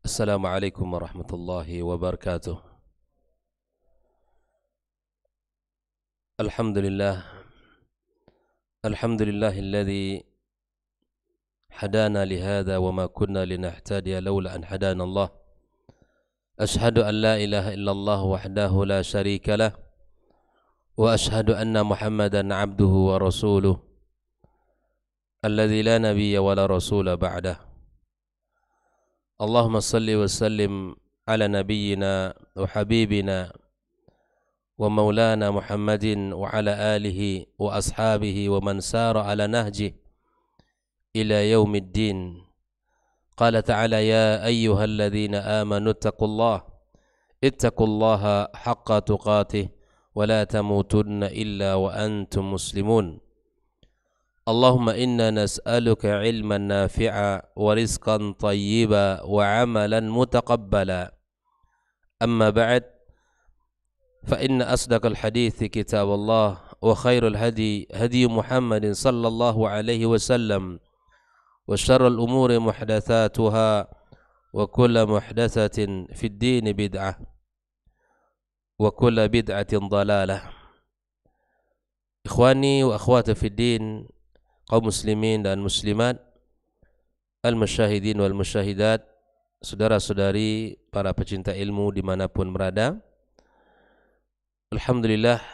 Assalamualaikum warahmatullahi wabarakatuh. Alhamdulillah. Alhamdulillahilladzi hadana lihada wa ma kunna linahtadiya laula an hadana Allah. Ashhadu an la ilaha illallah wahdahu la syarika lah wa ashhadu anna Muhammadan abduhu wa rasuluh alladzi la nabiyya wa la rasula ba'dah. Allahumma salli wa sallim ala nabiyyina wa habibina wa maulana Muhammadin wa ala alihi wa ashabihi wa man sara ala nahjih ila yaumiddin. Qala ta'ala ya ayyuhalladzina amanu ittaqullaha haqqa tuqatih wa la tamutunna illa wa antum muslimun. Allahumma inna nas'aluka ilman nafi'a wa rizqan tayyiba wa amalan mutaqabbala. Amma ba'd, fa inna asdaqal hadithi kitab Allah wa khairul hadi hadi Muhammadin sallallahu alaihi wasallam wa syarrul umuri muhdatsatuha wa kullu muhdatsatin fid din bid'ah wa kullu bid'atin dhalalah. Ikhwani wa akhwati fid din, kaum muslimin dan muslimat, al-musyahidin wal musyahidat, saudara-saudari para pecinta ilmu dimanapun berada. Alhamdulillah,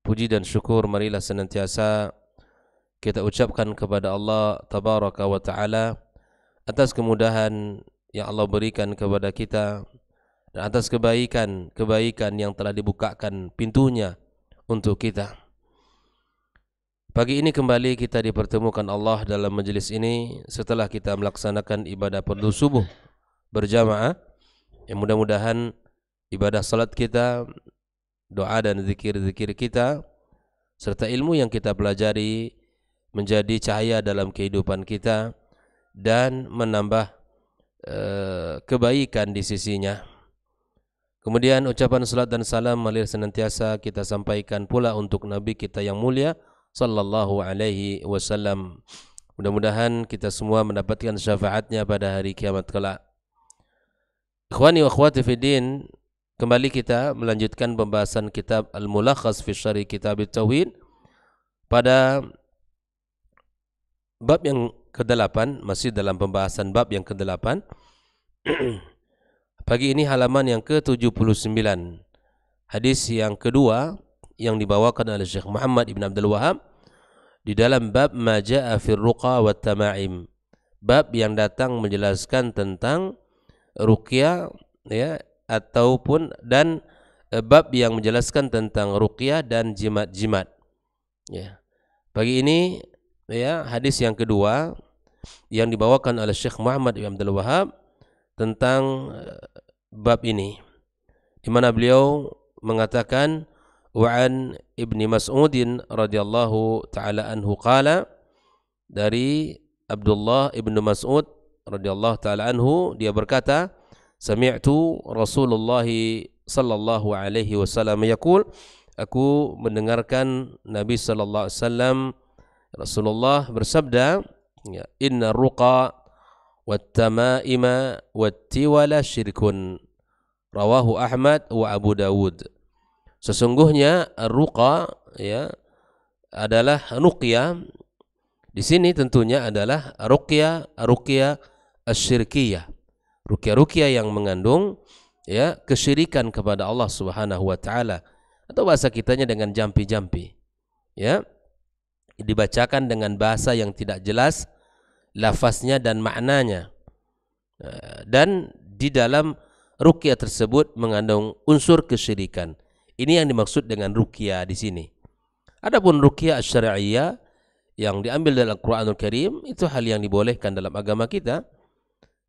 puji dan syukur marilah senantiasa kita ucapkan kepada Allah Tabaraka wa Ta'ala atas kemudahan yang Allah berikan kepada kita dan atas kebaikan yang telah dibukakan pintunya untuk kita. Pagi ini kembali kita dipertemukan Allah dalam majlis ini setelah kita melaksanakan ibadah fardu subuh berjamaah. Yang mudah-mudahan ibadah salat kita, doa dan zikir-zikir kita serta ilmu yang kita pelajari menjadi cahaya dalam kehidupan kita dan menambah kebaikan di sisinya. Kemudian ucapan salat dan salam marilah senantiasa kita sampaikan pula untuk Nabi kita yang mulia sallallahu alaihi wasallam. Mudah-mudahan kita semua mendapatkan syafaatnya pada hari kiamat kelak. Ikhwani wa akhwati fi din, kembali kita melanjutkan pembahasan kitab Al-Mulakhas fi Syarh Kitab At-Tauhid pada bab yang ke-8, masih dalam pembahasan bab yang ke-8. Pagi ini halaman yang ke-79. Hadis yang kedua yang dibawakan oleh Syekh Muhammad Ibn Abdul Wahab di dalam bab ma jaa fir ruqa wat tama'im, bab yang datang menjelaskan tentang ruqyah, ya, ataupun dan bab yang menjelaskan tentang ruqyah dan jimat-jimat, ya. Pagi ini, ya, hadis yang kedua yang dibawakan oleh Syekh Muhammad Ibn Abdul Wahab tentang bab ini, di mana beliau mengatakan wa'an Ibni Mas'udin radhiyallahu ta'ala anhu qala, dari Abdullah Ibn Mas'ud radhiyallahu ta'ala anhu, dia berkata, sami'tu Rasulullah sallallahu alaihi wasallam yaqul, aku mendengarkan Nabi sallallahu alaihi wasallam, Rasulullah bersabda, inna ruqa wat tamaima wat tiwala syirkun, rawahu Ahmad wa Abu Dawud. Sesungguhnya ruqa, ya, adalah ruqyah. Di sini tentunya adalah ruqyah asyirkiyah, ruqyah yang mengandung, ya, kesyirikan kepada Allah Subhanahu wa taala, atau bahasa kitanya dengan jampi-jampi, ya, dibacakan dengan bahasa yang tidak jelas lafaznya dan maknanya, dan di dalam ruqyah tersebut mengandung unsur kesyirikan. Ini yang dimaksud dengan ruqyah di sini. Adapun ruqyah syar'iyyah yang diambil dalam Al-Qur'anul Karim, itu hal yang dibolehkan dalam agama kita.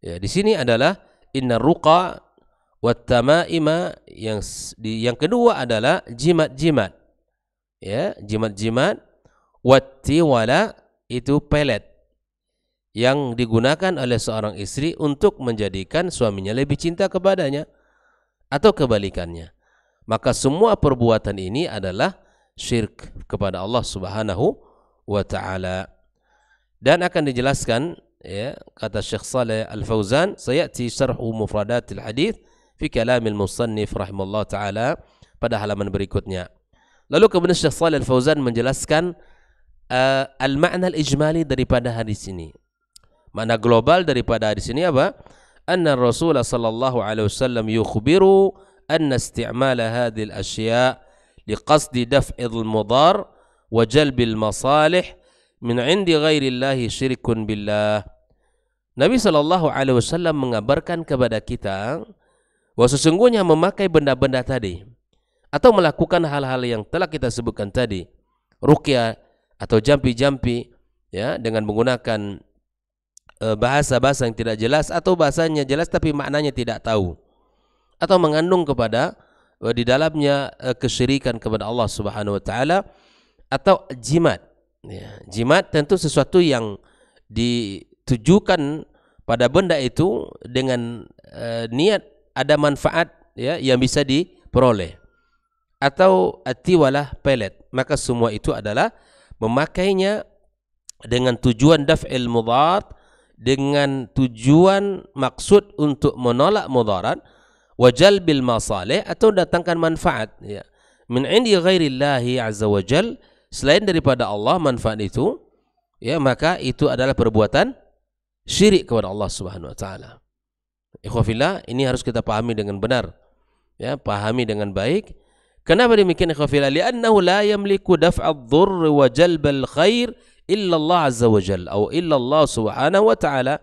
Ya, di sini adalah inna ruqa wat tamaima, yang kedua adalah jimat-jimat. Ya, jimat-jimat, wat tiwala itu pelet yang digunakan oleh seorang istri untuk menjadikan suaminya lebih cinta kepadanya atau kebalikannya. Maka semua perbuatan ini adalah syirik kepada Allah Subhanahu wa ta'ala. Dan akan dijelaskan ya, kata Syekh Saleh Al-Fauzan, sayati syarhu mufradatil hadis fi kalamil musannif rahimallahu taala pada halaman berikutnya. Lalu kemudian Syekh Saleh Al-Fauzan menjelaskan al-ma'na al-ijmali daripada hadis ini. Makna global daripada hadis ini apa? Anna Rasulullah sallallahu alaihi wasallam yukhbiru anna isti'mala hadhihi al-asya' liqasdi daf'il mudar wa jalbil masalih min 'indi ghairillahi syirkun billah. Nabi sallallahu alaihi wasallam mengabarkan kepada kita bahwa sesungguhnya memakai benda-benda tadi atau melakukan hal-hal yang telah kita sebutkan tadi, ruqyah atau jampi-jampi, ya, dengan menggunakan bahasa-bahasa yang tidak jelas atau bahasanya jelas tapi maknanya tidak tahu, atau mengandung kepada di dalamnya kesyirikan kepada Allah Subhanahu wa taala, atau jimat. Ya, jimat tentu sesuatu yang ditujukan pada benda itu dengan niat ada manfaat, ya, yang bisa diperoleh, atau atiwalah pelet, maka semua itu adalah memakainya dengan tujuan daf'il mudharat, dengan tujuan maksud untuk menolak mudarat, wa jalbil masalih, atau datangkan manfaat, ya, min indi ghairillahi azza wa jal, selain daripada Allah manfaat itu, ya, maka itu adalah perbuatan syirik kepada Allah Subhanahu wa taala. Ikhwafillah, ini harus kita pahami dengan benar, ya, pahami dengan baik. Kenapa demikian ikhwafillah? Li'annahu la yamliku daf'ad dhurr wa jalbal khair illa Allah azza wa jalla atau illa Allah subhanahu wa ta'ala.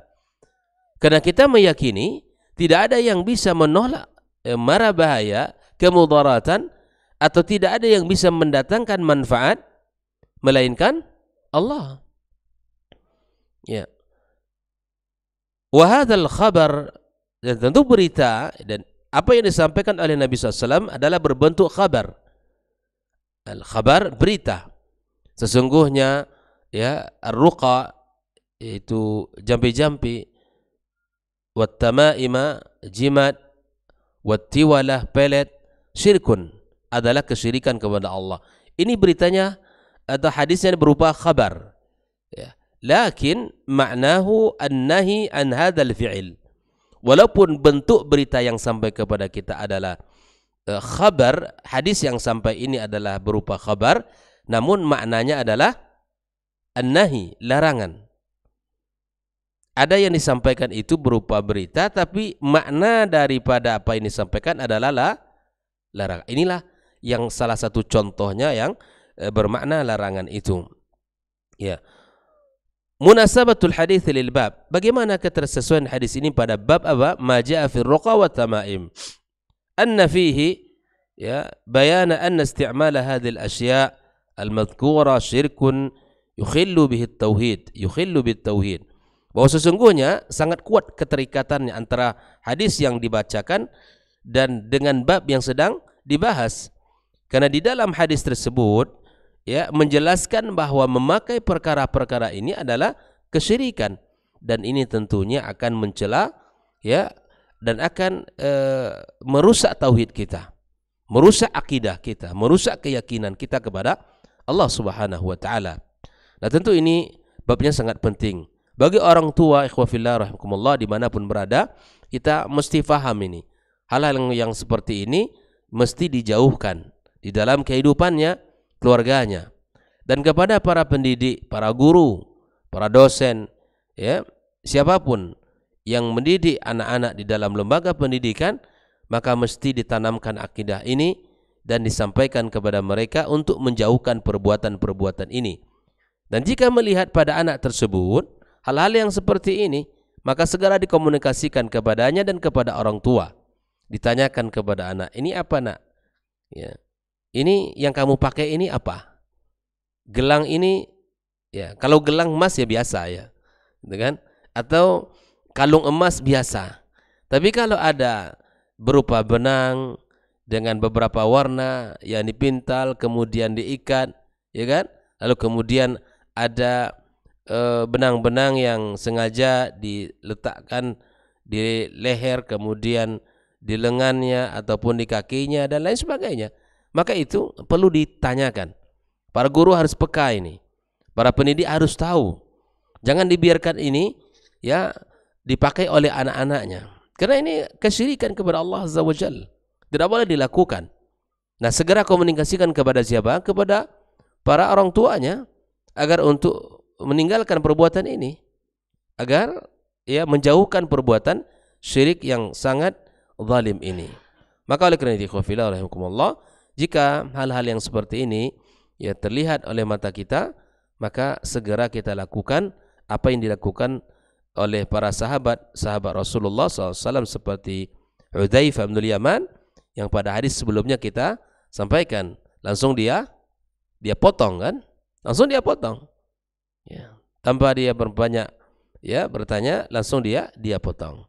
Karena kita meyakini tidak ada yang bisa menolak mara bahaya, kemudaratan, atau tidak ada yang bisa mendatangkan manfaat melainkan Allah. Ya. Wa hadzal khabar, dan tentu berita dan apa yang disampaikan oleh Nabi SAW adalah berbentuk khabar. Al-khabar, berita. Sesungguhnya, ya, ar-ruqa, itu jampi-jampi, wat-tama'ima, jimat, wat-tiwalah, pelet, syirkun, adalah kesyirikan kepada Allah. Ini beritanya atau hadisnya berupa khabar. Ya. Lakin maknahu an-nahi an hadzal fi'il. Walaupun bentuk berita yang sampai kepada kita adalah khabar, hadis yang sampai ini adalah berupa khabar, namun maknanya adalah an-nahi, larangan. Ada yang disampaikan itu berupa berita, tapi makna daripada apa yang disampaikan adalah larangan. Inilah yang salah satu contohnya yang bermakna larangan itu. Ya. Munasabatul hadits lil bab. Bagaimana ketersesuaian hadis ini pada bab apa? Ma jaa fi ruqa wa tamaim. Anna fihi, ya, bayana anna isti'mal hadhihi al-ashya' al-madhkura syirkun yukhillu bihi at-tauhid, yukhillu bit-tauhid. Bahwa sesungguhnya sangat kuat keterikatannya antara hadis yang dibacakan dan dengan bab yang sedang dibahas. Karena di dalam hadis tersebut, ya, menjelaskan bahwa memakai perkara-perkara ini adalah kesyirikan, dan ini tentunya akan mencela, ya, dan akan merusak tauhid kita, merusak akidah kita, merusak keyakinan kita kepada Allah Subhanahu wa taala. Nah, tentu ini babnya sangat penting bagi orang tua, ikhwafillah rahimakumullah, dimanapun berada, kita mesti faham ini. Hal-hal yang seperti ini mesti dijauhkan di dalam kehidupannya, keluarganya, dan kepada para pendidik, para guru, para dosen, ya, siapapun yang mendidik anak-anak di dalam lembaga pendidikan, maka mesti ditanamkan akidah ini dan disampaikan kepada mereka untuk menjauhkan perbuatan-perbuatan ini. Dan jika melihat pada anak tersebut hal-hal yang seperti ini, maka segera dikomunikasikan kepadanya dan kepada orang tua. Ditanyakan kepada anak, ini apa nak? Ya. Ini yang kamu pakai ini apa? Gelang ini, ya, kalau gelang emas ya biasa, ya, gitu kan? Atau kalung emas biasa. Tapi kalau ada berupa benang dengan beberapa warna yang dipintal kemudian diikat, ya kan? Lalu kemudian ada benang-benang yang sengaja diletakkan di leher, kemudian di lengannya ataupun di kakinya dan lain sebagainya. Maka itu perlu ditanyakan. Para guru harus peka ini. Para pendidik harus tahu. Jangan dibiarkan ini ya dipakai oleh anak-anaknya. Karena ini kesyirikan kepada Allah Azza wa Jalla. Tidak boleh dilakukan. Nah, segera komunikasikan kepada siapa? Kepada para orang tuanya agar untuk meninggalkan perbuatan ini, agar ya menjauhkan perbuatan syirik yang sangat zalim ini. Maka oleh kerana itu, khawfillah rahimakumullah, jika hal-hal yang seperti ini ya terlihat oleh mata kita, maka segera kita lakukan apa yang dilakukan oleh para sahabat Rasulullah SAW seperti Hudzaifah bin Yaman yang pada hadis sebelumnya kita sampaikan. Langsung dia potong kan? Langsung dia potong. Ya, tanpa dia berbanyak ya bertanya, langsung dia potong.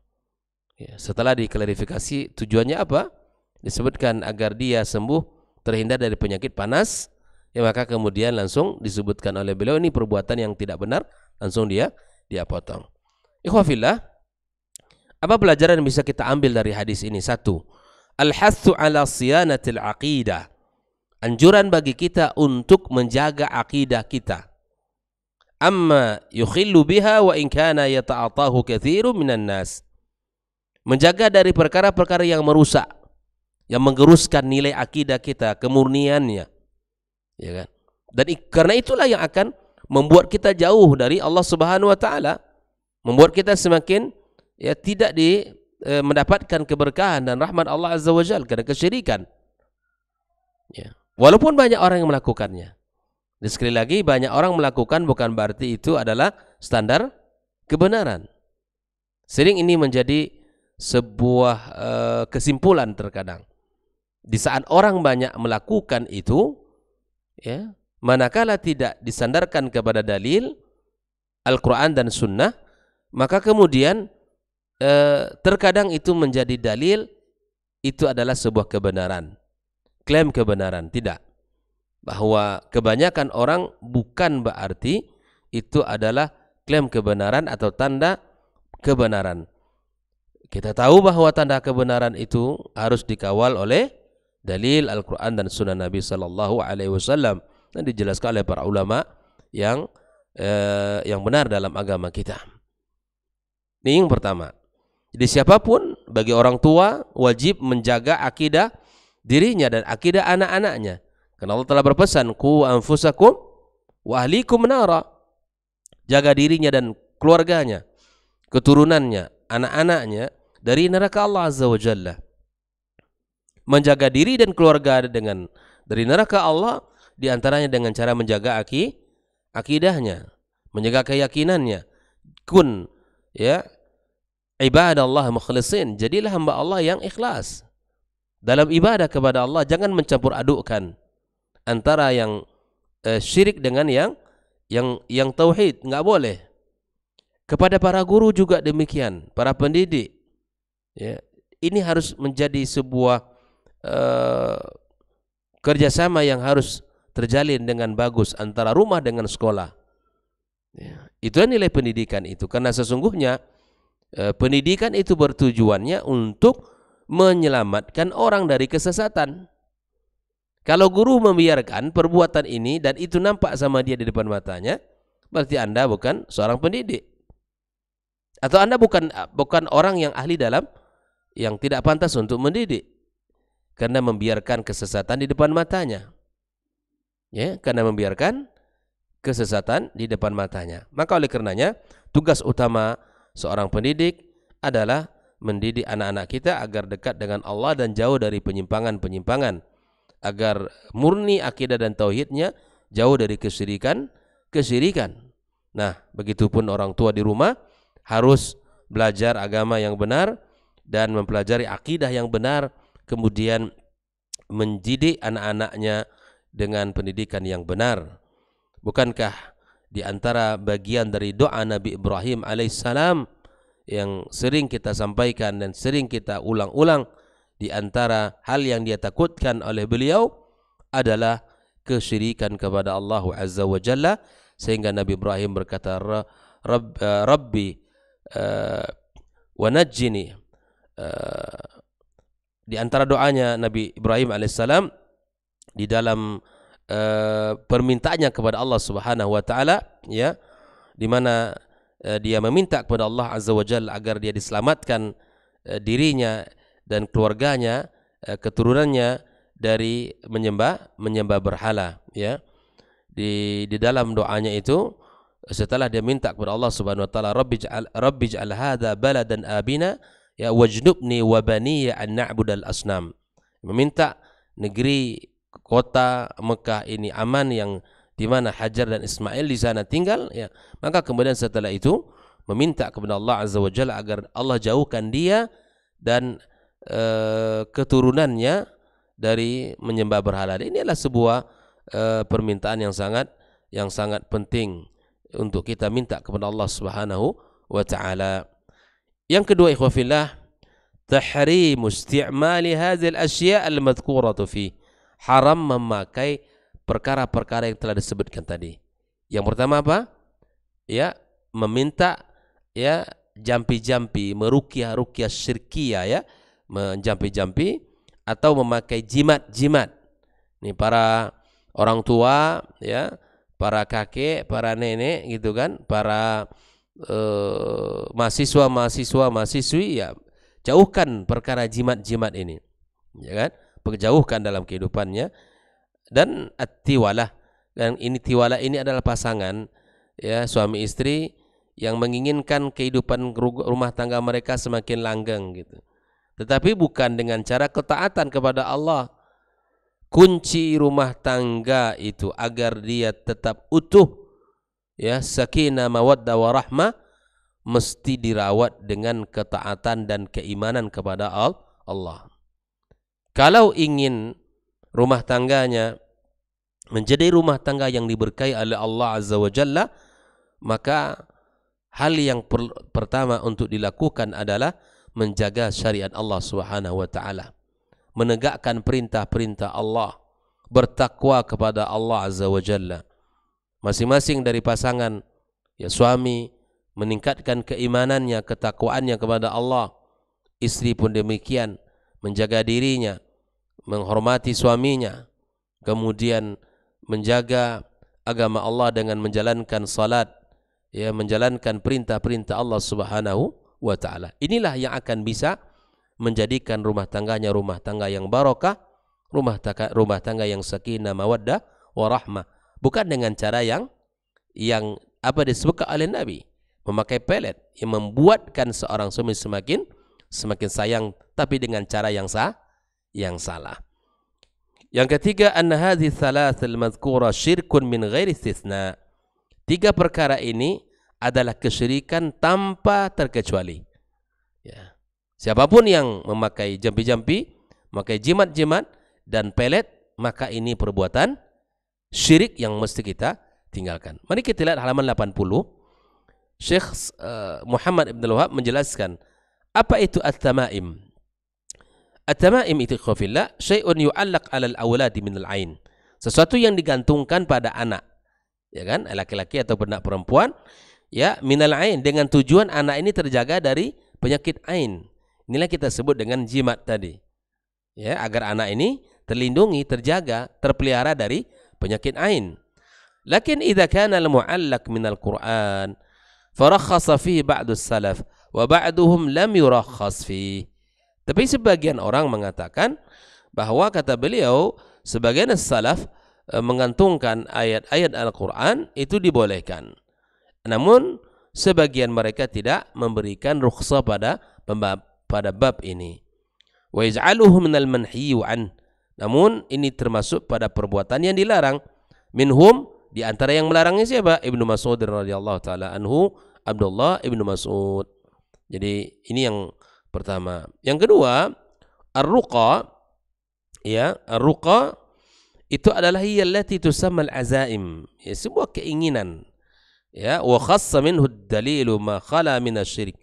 Ya, setelah diklarifikasi tujuannya apa? Disebutkan agar dia sembuh, terhindar dari penyakit panas. Ya, maka kemudian langsung disebutkan oleh beliau ini perbuatan yang tidak benar, langsung dia potong. Ikhwafillah, apa pelajaran yang bisa kita ambil dari hadis ini? Satu, al-hathu ala siyanatil aqidah. Anjuran bagi kita untuk menjaga akidah kita. Amma yukhillu biha wa in kana yata'atahu katsirun minan nas. Menjaga dari perkara-perkara yang merusak, yang menggeruskan nilai akidah kita, kemurniannya. Ya kan? Dan karena itulah yang akan membuat kita jauh dari Allah Subhanahu wa taala, membuat kita semakin ya tidak mendapatkan keberkahan dan rahmat Allah Azza wa Jalla karena kesyirikan. Ya. Walaupun banyak orang yang melakukannya. Dan sekali lagi, banyak orang melakukan bukan berarti itu adalah standar kebenaran. Sering ini menjadi sebuah kesimpulan terkadang. Di saat orang banyak melakukan itu, ya, manakala tidak disandarkan kepada dalil Al-Quran dan Sunnah, maka kemudian terkadang itu menjadi dalil, itu adalah sebuah kebenaran, klaim kebenaran. Tidak, bahwa kebanyakan orang bukan berarti itu adalah klaim kebenaran atau tanda kebenaran. Kita tahu bahwa tanda kebenaran itu harus dikawal oleh dalil Al-Quran dan Sunnah Nabi Sallallahu Alaihi Wasallam, dan dijelaskan oleh para ulama yang benar dalam agama kita. Ini yang pertama. Jadi siapapun, bagi orang tua wajib menjaga akidah dirinya dan akidah anak-anaknya. Karena Allah telah berpesan, qu anfusakum wa ahlikum nara. Jaga dirinya dan keluarganya, keturunannya, anak-anaknya dari neraka Allah Azza wa Jalla. Menjaga diri dan keluarga dari neraka Allah diantaranya dengan cara menjaga akidahnya, menjaga keyakinannya. Kun ya ibadallah mukhlisin, jadilah hamba Allah yang ikhlas dalam ibadah kepada Allah. Jangan mencampur adukkan antara yang syirik dengan yang tauhid, enggak boleh. Kepada para guru juga demikian, para pendidik. Ya, ini harus menjadi sebuah kerjasama yang harus terjalin dengan bagus antara rumah dengan sekolah. Ya, itu nilai pendidikan itu, karena sesungguhnya pendidikan itu bertujuannya untuk menyelamatkan orang dari kesesatan. Kalau guru membiarkan perbuatan ini dan itu nampak sama dia di depan matanya, berarti Anda bukan seorang pendidik. Atau Anda bukan orang yang ahli dalam, yang tidak pantas untuk mendidik, karena membiarkan kesesatan di depan matanya. Ya, karena membiarkan kesesatan di depan matanya. Maka oleh karenanya, tugas utama seorang pendidik adalah mendidik anak-anak kita agar dekat dengan Allah dan jauh dari penyimpangan-penyimpangan, agar murni akidah dan tauhidnya, jauh dari kesyirikan. Nah, begitupun orang tua di rumah harus belajar agama yang benar dan mempelajari akidah yang benar, kemudian mendidik anak-anaknya dengan pendidikan yang benar. Bukankah di antara bagian dari doa Nabi Ibrahim alaihissalam yang sering kita sampaikan dan sering kita ulang-ulang, di antara hal yang dia takutkan oleh beliau adalah kesyirikan kepada Allah Azza wa Jalla, sehingga Nabi Ibrahim berkata, Rabbi wa najjini. Di antara doanya Nabi Ibrahim alaihissalam di dalam permintaannya kepada Allah Subhanahu wa taala, ya, di mana dia meminta kepada Allah Azza wa Jalla agar dia diselamatkan dirinya dan keluarganya, keturunannya dari menyembah berhala, ya. Di dalam doanya itu, setelah dia minta kepada Allah Subhanahu wa taala, Rabbi ij'al hadza baladan abina ya wajnubni wa baniya an na'budal asnam. Meminta negeri kota Mekah ini aman, yang di mana Hajar dan Ismail di sana tinggal, ya. Maka kemudian setelah itu meminta kepada Allah Azza wa Jalla agar Allah jauhkan dia dan keturunannya dari menyembah berhala. Ini adalah sebuah permintaan yang sangat penting untuk kita minta kepada Allah Subhanahu wa taala. Yang kedua, ikhwafillah, tahrimu isti'mali hadhil asya' al-madhkuratu fi. Haram memakai perkara-perkara yang telah disebutkan tadi. Yang pertama apa? Ya, meminta, ya, jampi-jampi, meruqyah syirkiyah, ya, menjampi-jampi atau memakai jimat-jimat. Ini para orang tua, ya, para kakek, para nenek gitu kan, para mahasiswa-mahasiswi, ya, jauhkan perkara jimat-jimat ini, ya kan, jauhkan dalam kehidupannya. Dan at-tiwalah, dan ini tiwalah ini adalah pasangan, ya, suami istri yang menginginkan kehidupan rumah tangga mereka semakin langgeng gitu. Tetapi bukan dengan cara ketaatan kepada Allah. Kunci rumah tangga itu agar dia tetap utuh, ya, sakinah mawaddah warahmah, mesti dirawat dengan ketaatan dan keimanan kepada Allah. Kalau ingin rumah tangganya menjadi rumah tangga yang diberkahi oleh Allah Azza wa Jalla, maka hal yang pertama untuk dilakukan adalah menjaga syariat Allah Subhanahu wa taala, menegakkan perintah-perintah Allah, bertakwa kepada Allah Azza wa Jalla. Masing-masing dari pasangan, ya, suami meningkatkan keimanannya, ketakwaannya kepada Allah. Istri pun demikian, menjaga dirinya, menghormati suaminya, kemudian menjaga agama Allah dengan menjalankan salat, ya, menjalankan perintah-perintah Allah Subhanahu wa ta'ala. Inilah yang akan bisa menjadikan rumah tangganya rumah tangga yang barakah, rumah tangga yang sakinah mawaddah warahmah. Bukan dengan cara yang apa disebutkan oleh Nabi, memakai pelet yang membuatkan seorang suami semakin sayang, tapi dengan cara yang salah. Yang ketiga, anna hadhihi thalathal madhkura syirkun min ghairi istitsna. Tiga perkara ini adalah kesyirikan tanpa terkecuali. Ya. Siapapun yang memakai jampi-jampi, memakai jimat-jimat dan pelet, maka ini perbuatan syirik yang mesti kita tinggalkan. Mari kita lihat halaman 80. Syekh Muhammad Ibn Al-Wahhab menjelaskan apa itu at-tamaim. At-tamaim itu, khafillah, syai'un yu'allaq 'alal awladi min al-'ain. Sesuatu yang digantungkan pada anak, ya kan, laki-laki atau anak perempuan, ya, minal ain, dengan tujuan anak ini terjaga dari penyakit ain. Inilah kita sebut dengan jimat tadi, ya, agar anak ini terlindungi, terjaga, terpelihara dari penyakit ain. Lakin idza kana al-mu'allaq minal Qur'an farakhasa fihi ba'du salaf wa ba'duhum lam yurakhas fihi. Tapi sebagian orang mengatakan bahwa, kata beliau, sebagian salaf menggantungkan ayat-ayat Al-Qur'an itu dibolehkan. Namun sebagian mereka tidak memberikan rukhsah pada bab ini. Wa yaj'aluhu minal manhiyyi an. Namun ini termasuk pada perbuatan yang dilarang. Minhum, di antara yang melarangnya siapa? Ibnu Mas'ud radhiyallahu taala anhu, Abdullah Ibnu Mas'ud. Jadi ini yang pertama. Yang kedua, ar-ruqa, ya, ar-ruqa itu adalah hiyallati tusamma al-azaim, ya, sebuah keinginan, ya, wa khassa minhu ad-dalilu ma khala min asy-syirik.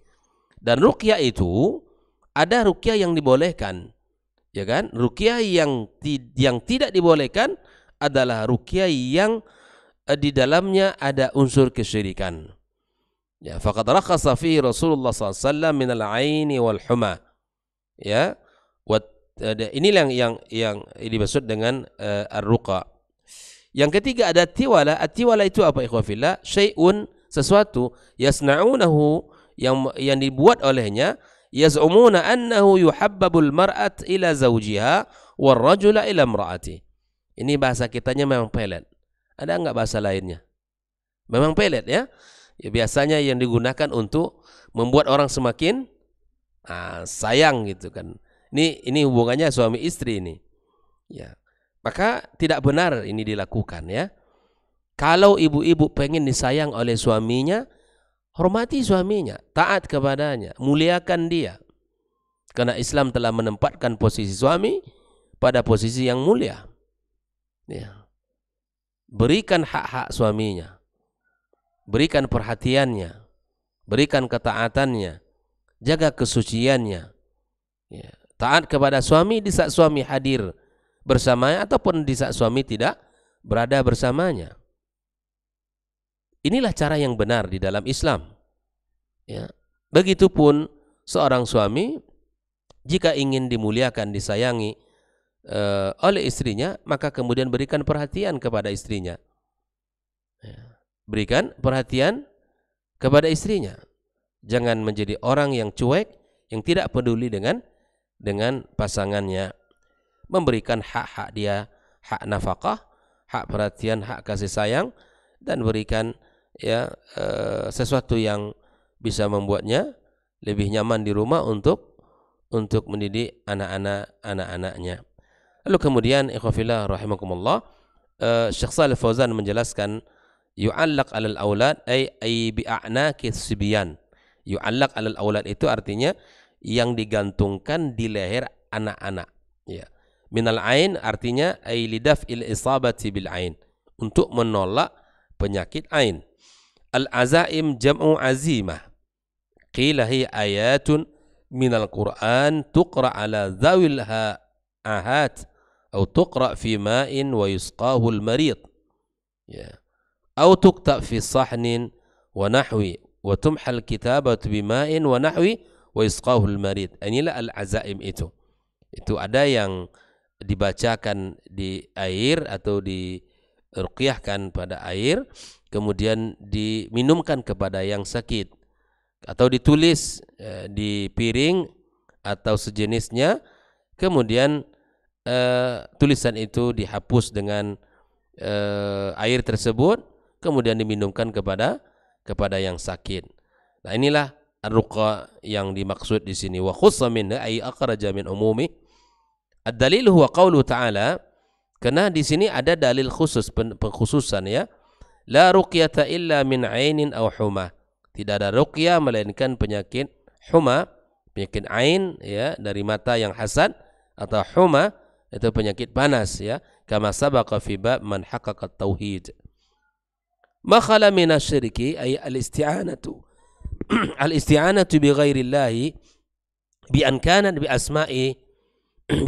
Dan ruqyah itu ada ruqyah yang dibolehkan, ya kan? Ruqyah yang tidak dibolehkan adalah ruqyah yang di dalamnya ada unsur kesyirikan. Ya, faqad rakhasa fihi Rasulullah SAW min al-'aini wal huma. Ya, inilah yang dimaksud dengan ar-ruqa. Yang ketiga ada tiwala. At-tiwala itu apa, ikhwafillah? Syai'un sesuatu yasna'unahu yang dibuat olehnya, yaz'umuna annahu yuhabbabul mar'at ila zawjiha war rajula ila imra'ati. Ini bahasa kitanya memang pelet. Ada enggak bahasa lainnya? Memang pelet ya. Ya biasanya yang digunakan untuk membuat orang semakin sayang gitu kan. Ini hubungannya suami istri ini. Ya. Maka tidak benar ini dilakukan ya. Kalau ibu-ibu pengen disayang oleh suaminya, hormati suaminya, taat kepadanya, muliakan dia. Karena Islam telah menempatkan posisi suami pada posisi yang mulia. Ya. Berikan hak-hak suaminya. Berikan perhatiannya. Berikan ketaatannya. Jaga kesuciannya. Ya. Taat kepada suami di saat suami hadir bersamanya ataupun di saat suami tidak berada bersamanya. Inilah cara yang benar di dalam Islam. Ya. Begitupun seorang suami jika ingin dimuliakan, disayangi oleh istrinya, maka kemudian berikan perhatian kepada istrinya. Ya. Berikan perhatian kepada istrinya. Jangan menjadi orang yang cuek, yang tidak peduli dengan pasangannya. Memberikan hak-hak dia, hak nafkah, hak perhatian, hak kasih sayang, dan berikan sesuatu yang bisa membuatnya lebih nyaman di rumah untuk mendidik anak-anaknya. Lalu kemudian ikhwafillah rahimakumullah, Syekh Shalih Fauzan menjelaskan yu'allaq 'alal aulad ay bi'a'naqis sibyan. Yu'allaq 'alal aulad itu artinya yang digantungkan di leher anak-anak. Ya. Minal ain artinya ay lidaf'il isabati bil ain, untuk menolak penyakit ain. Al-azaim jam'u azimah. Qila hi ayatun minal Qur'an tuqra ala dhawil ahat atau tuqra fi ma'in wa yusqahu al-marid. Ya. Atau tuktab fi sahnin wa nahwi wa tumhal kitabatu bima'in wa nahwi wa yusqahu al-marid. Inilah al-azaim itu. Itu ada yang dibacakan di air atau diruqyahkan pada air, kemudian diminumkan kepada yang sakit, atau ditulis di piring atau sejenisnya, kemudian tulisan itu dihapus dengan air tersebut, kemudian diminumkan kepada yang sakit. Nah, inilah ar-ruqa yang dimaksud di sini. Wa khussa minha ay akhraja min umumi. Ad-dalil huwa qaulu ta'ala, karena di sini ada dalil khusus, pengkhususan ya. La ruqyata illa min ainin aw huma. Tidak ada ruqyah melainkan penyakit huma, penyakit ain ya, dari mata yang hasad, atau huma itu penyakit panas ya. Kama sabaqa fi bab man haqqaqa tauhid. Ma khala min asy-syirki ay al-isti'anatu. Al-isti'anatu bi ghairillahi bi an kanat bi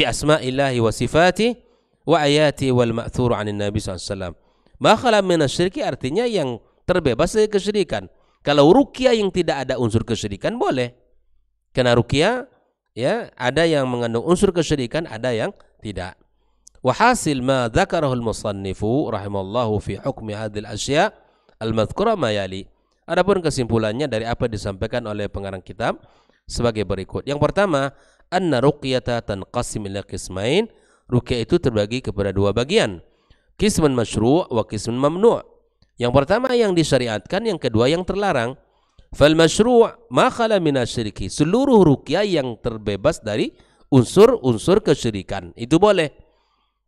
asma'illahi wa sifatihi wa ayati wal ma'thur 'anil nabi sallallahu alaihi wasallam. Ma khala min asy-syirki artinya yang terbebas dari kesyirikan. Kalau ruqyah yang tidak ada unsur kesyirikan boleh. Karena ruqyah ya ada yang mengandung unsur kesyirikan, ada yang tidak. Wa hasil ma dzakarahu al-musannifu rahimallahu fi hukmi hadhil asya' al-madhkura ma yali. Adapun kesimpulannya dari apa disampaikan oleh pengarang kitab sebagai berikut. Yang pertama, anna ruqyata tanqasim ila qismain. Ruqyah itu terbagi kepada dua bagian. Qismun masyru' wa qismun mamnu'. Yang pertama yang disyariatkan, yang kedua yang terlarang. Fal masyru' ma khala minasyirki. Seluruh ruqyah yang terbebas dari unsur-unsur kesyirikan itu boleh.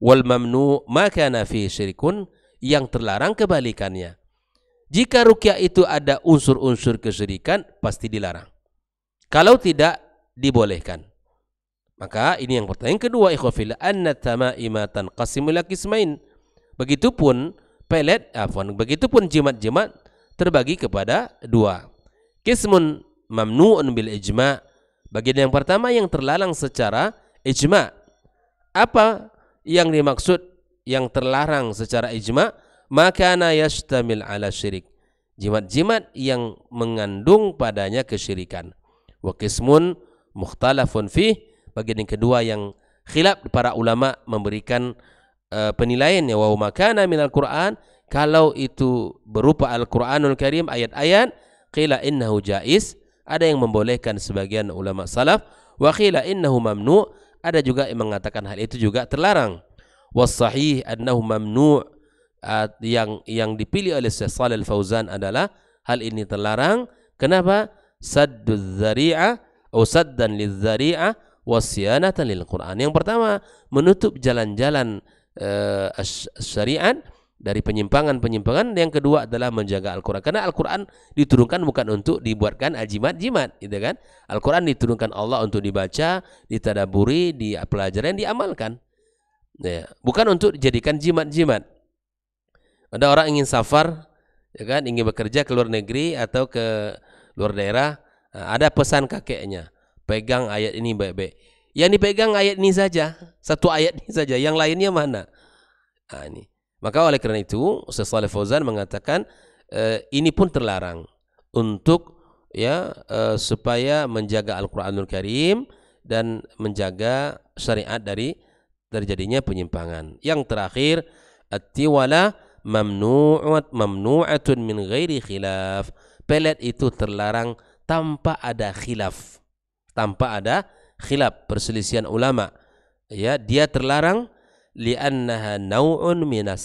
Wal mamnu' ma kana fi syirkun. Yang terlarang kebalikannya. Jika ruqyah itu ada unsur-unsur kesyirikan, pasti dilarang. Kalau tidak, dibolehkan. Maka ini yang pertama. Yang kedua, ikhwafillah, anna tama'ima tanqasimu ila qismain. Begitupun begitupun jimat-jimat terbagi kepada dua. Qismun mamnu'un bil ijma'. Bagian yang pertama yang terlarang secara ijma'. Apa yang dimaksud yang terlarang secara ijma'? Makana yashtamil ala syirik. Jimat-jimat yang mengandung padanya kesyirikan. Wa qismun mukhtalafun fih. Bagian yang kedua yang khilaf para ulama memberikan penilaiannya, wa makana minal Qur'an, Kalau itu berupa Al-Qur'anul Karim ayat-ayat, qila innahu jaiz, ada yang membolehkan sebagian ulama salaf, wa qila innahu mamnu', ada juga yang mengatakan hal itu juga terlarang. Was sahih annahu mamnu', yang dipilih oleh Syekh Shalih Al-Fauzan adalah hal ini terlarang. Kenapa? Sadduz dzari'ah atau saddan lidzari'ah wasyanatan lil Qur'an. Yang pertama, menutup jalan-jalan syariat dari penyimpangan-penyimpangan. Yang kedua adalah menjaga Al-Quran. Karena Al-Quran diturunkan bukan untuk dibuatkan jimat-jimat, gitu kan? Al-Quran diturunkan Allah untuk dibaca, ditadaburi, dipelajari, diamalkan. Ya, bukan untuk dijadikan jimat-jimat. Ada orang ingin safar, ya kan? Ingin bekerja ke luar negeri atau ke luar daerah, ada pesan kakeknya, pegang ayat ini baik-baik. Yang dipegang ayat ini saja, satu ayat ini saja, yang lainnya mana? Nah, ini. Maka oleh karena itu Syekh Shalih Fauzan mengatakan ini pun terlarang untuk supaya menjaga Al-Qur'anul Karim dan menjaga syariat dari terjadinya penyimpangan. Yang terakhir, at-tiwala mamnu'atun min ghairi khilaf. Pelet itu terlarang tanpa ada khilaf. Tanpa ada khilaf, perselisihan ulama. Ya, dia terlarang li'annaha naw'un minas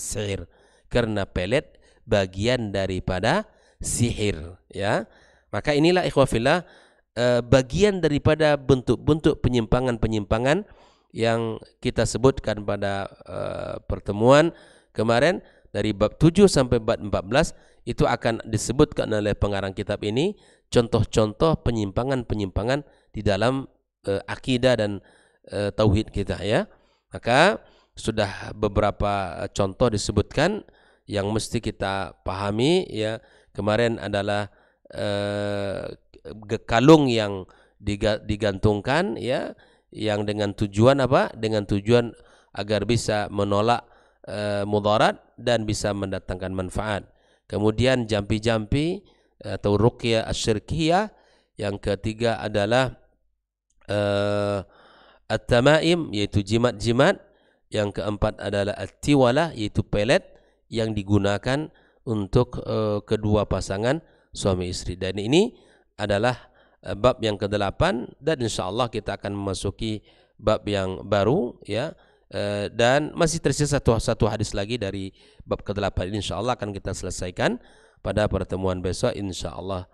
sihir, karena pelet bagian daripada sihir, ya. Maka inilah ikhwafillah bagian daripada bentuk-bentuk penyimpangan-penyimpangan yang kita sebutkan pada pertemuan kemarin dari bab 7 sampai bab 14. Itu akan disebutkan oleh pengarang kitab ini contoh-contoh penyimpangan-penyimpangan di dalam akidah dan tauhid kita, ya. Maka sudah beberapa contoh disebutkan yang mesti kita pahami, ya. Kemarin adalah kalung yang digantungkan, ya, yang dengan tujuan apa? Dengan tujuan agar bisa menolak mudarat dan bisa mendatangkan manfaat. Kemudian jampi-jampi atau ruqyah asyirkiyah. Yang ketiga adalah at-tamaim, yaitu jimat-jimat. Yang keempat adalah at-tiwala, yaitu pelet yang digunakan untuk kedua pasangan suami istri. Dan ini adalah bab yang ke-8, dan insyaallah kita akan memasuki bab yang baru, ya. Dan masih tersisa satu hadis lagi dari bab ke-8 ini, insyaallah akan kita selesaikan pada pertemuan besok insyaallah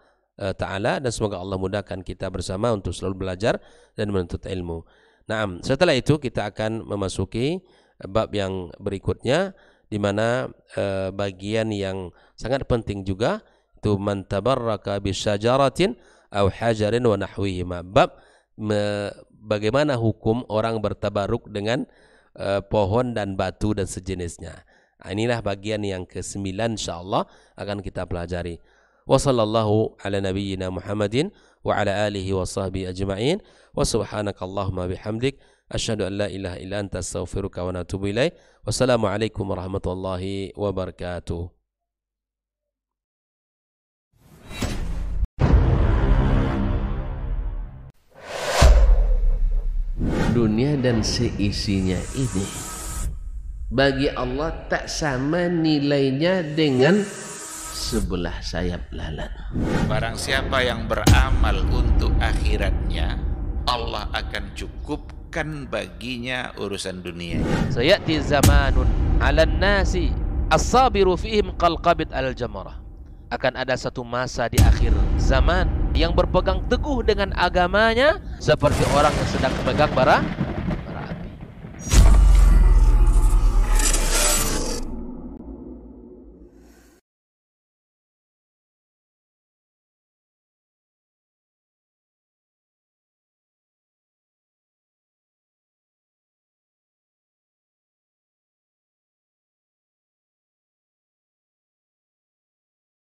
ta'ala. Dan semoga Allah mudahkan kita bersama untuk selalu belajar dan menuntut ilmu. Nah, setelah itu kita akan memasuki bab yang berikutnya, di mana bagian yang sangat penting juga itu man tabarraka bisyajaratin aw hajarin wa nahwihima. Bab bagaimana hukum orang bertabaruk dengan pohon dan batu dan sejenisnya. Inilah bagian yang ke-9 insyaallah akan kita pelajari. Wa sallallahu ala nabiyyina Muhammadin wa ala alihi wa sahbihi ajma'in. Wa subhanakallahumma bihamdik asyhadu an la ilaha illa anta astaghfiruka wa atubu ilaik. Wassalamualaikum warahmatullahi wabarakatuh. Dunia dan seisinya ini bagi Allah tak sama nilainya dengan sebelah sayap lalat. Barang siapa yang beramal untuk akhiratnya, Allah akan cukupkan baginya urusan dunia. Sayati zamanun 'alan nasi as-sabiru fihim qalqabit al-jamarah. Akan ada satu masa di akhir zaman yang berpegang teguh dengan agamanya seperti orang yang sedang memegang bara